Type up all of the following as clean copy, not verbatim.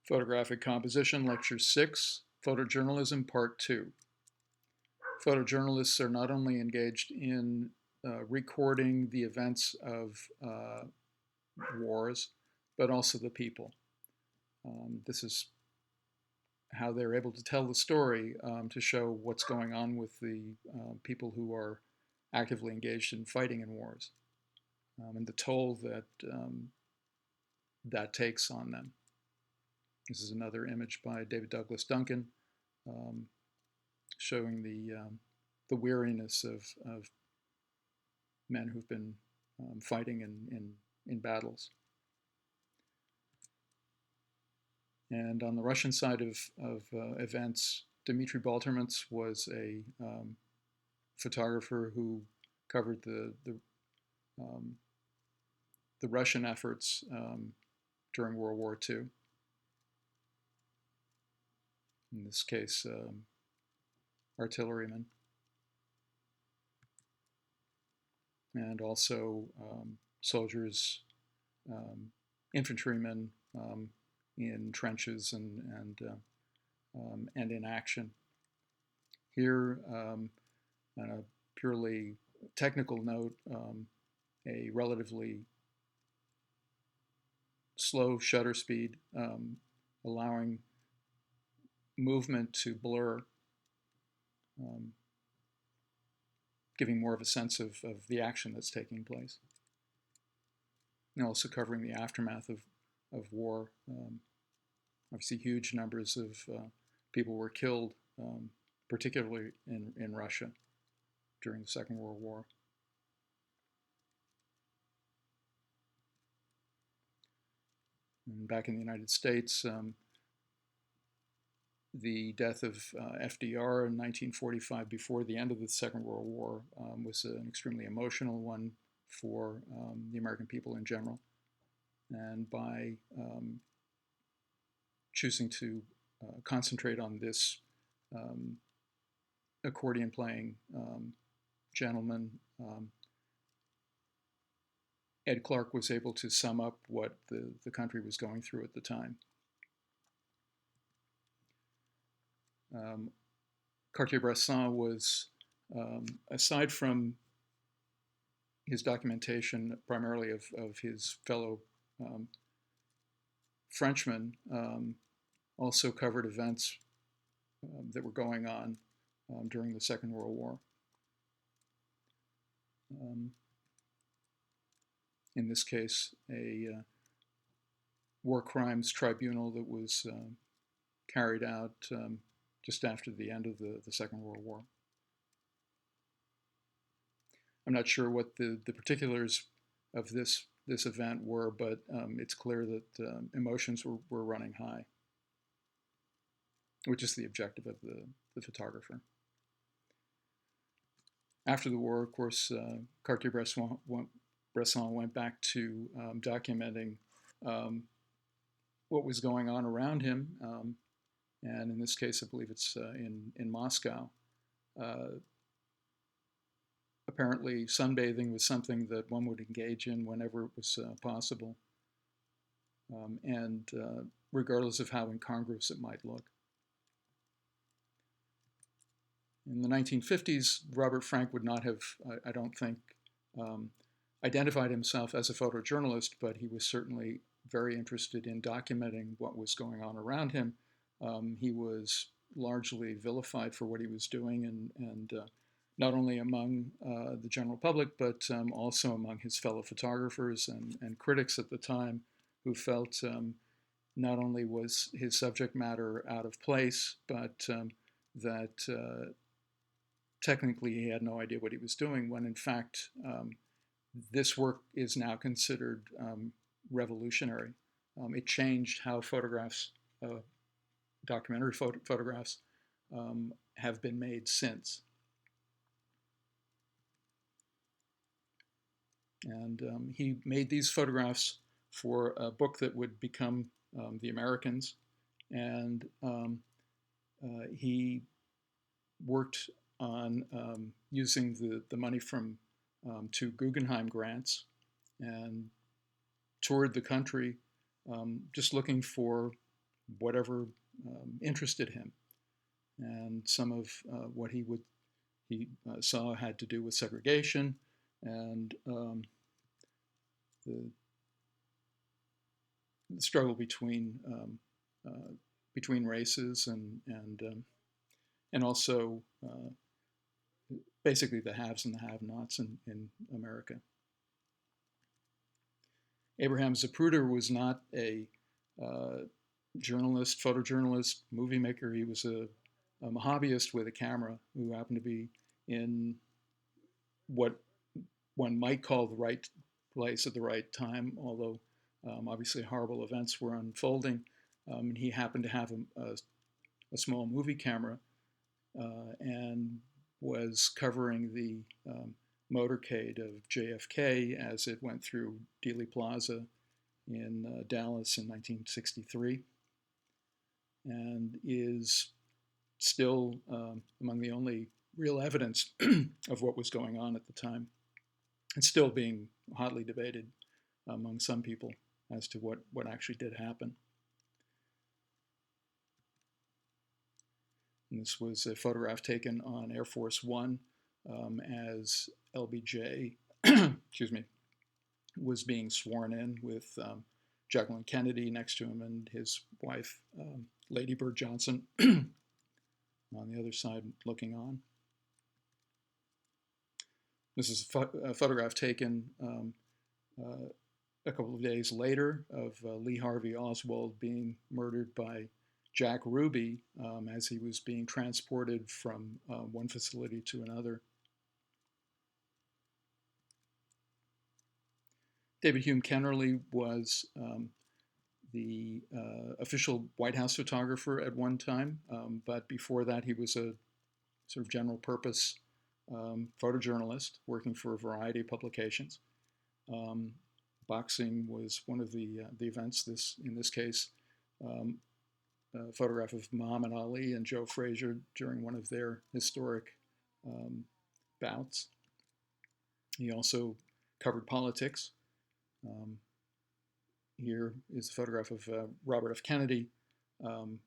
Photographic Composition, Lecture 6, Photojournalism, Part 2. Photojournalists are not only engaged in recording the events of wars, but also the people. This is how they're able to tell the story, to show what's going on with the people who are actively engaged in fighting in wars, and the toll that that takes on them. This is another image by David Douglas Duncan, showing the weariness of men who've been fighting in battles. And on the Russian side of events, Dmitry Balterments was a photographer who covered the Russian efforts during World War II. In this case, artillerymen, and also soldiers, infantrymen in trenches and in action. Here, on a purely technical note, a relatively slow shutter speed, allowing movement to blur, giving more of a sense of the action that's taking place. And also covering the aftermath of war. Obviously, huge numbers of people were killed, particularly in Russia during the Second World War. And back in the United States, the death of FDR in 1945, before the end of the Second World War, was an extremely emotional one for the American people in general. And by choosing to concentrate on this accordion playing gentleman, Ed Clark was able to sum up what the country was going through at the time. Cartier-Bresson was, aside from his documentation primarily of his fellow Frenchmen, also covered events that were going on during the Second World War. In this case, a war crimes tribunal that was carried out just after the end of the Second World War. I'm not sure what the particulars of this event were, but it's clear that emotions were running high, which is the objective of the photographer. After the war, of course, Cartier-Bresson went back to documenting what was going on around him, and in this case, I believe it's in Moscow. Apparently, sunbathing was something that one would engage in whenever it was possible, and regardless of how incongruous it might look. In the 1950s, Robert Frank would not have, I don't think, identified himself as a photojournalist, but he was certainly very interested in documenting what was going on around him. He was largely vilified for what he was doing, and not only among the general public, but also among his fellow photographers and critics at the time, who felt not only was his subject matter out of place, but that technically he had no idea what he was doing, when in fact this work is now considered revolutionary. It changed how photographs, documentary photographs, have been made since. And he made these photographs for a book that would become The Americans, and he worked on using the money from 2 Guggenheim grants, and toured the country just looking for whatever interested him. And some of what he saw had to do with segregation and the struggle between races and also basically the haves and the have-nots in America. Abraham Zapruder was not a journalist, photojournalist, movie maker. He was a hobbyist with a camera who happened to be in what one might call the right place at the right time, although obviously horrible events were unfolding. And he happened to have a small movie camera and was covering the motorcade of JFK as it went through Dealey Plaza in Dallas in 1963, and is still among the only real evidence of what was going on at the time, and still being hotly debated among some people as to what actually did happen. And this was a photograph taken on Air Force One as LBJ, excuse me, was being sworn in with Jacqueline Kennedy next to him and his wife, Lady Bird Johnson, on the other side looking on. This is a photograph taken a couple of days later of Lee Harvey Oswald being murdered by Jack Ruby as he was being transported from one facility to another. David Hume Kennerly was the official White House photographer at one time, but before that he was a sort of general purpose photojournalist working for a variety of publications. Boxing was one of the events. In this case, a photograph of Muhammad Ali and Joe Frazier during one of their historic bouts. He also covered politics. Here is a photograph of Robert F. Kennedy on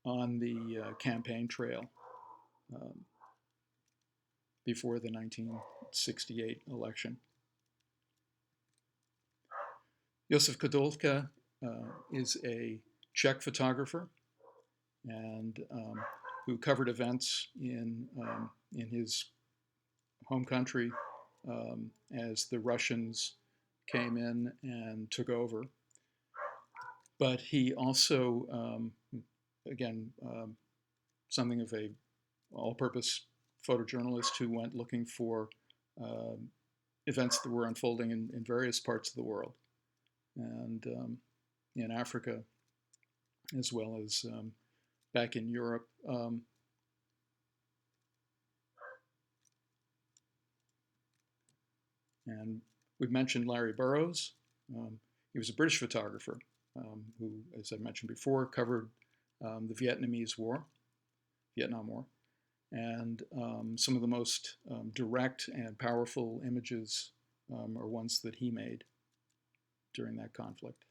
the campaign trail before the 1968 election. Josef Kodolka is a Czech photographer and who covered events in his home country as the Russians came in and took over. But he also, again, something of a all-purpose photojournalist who went looking for events that were unfolding in various parts of the world, and in Africa, as well as back in Europe. And we've mentioned Larry Burroughs. He was a British photographer who, as I mentioned before, covered the Vietnam War. And some of the most direct and powerful images are ones that he made during that conflict.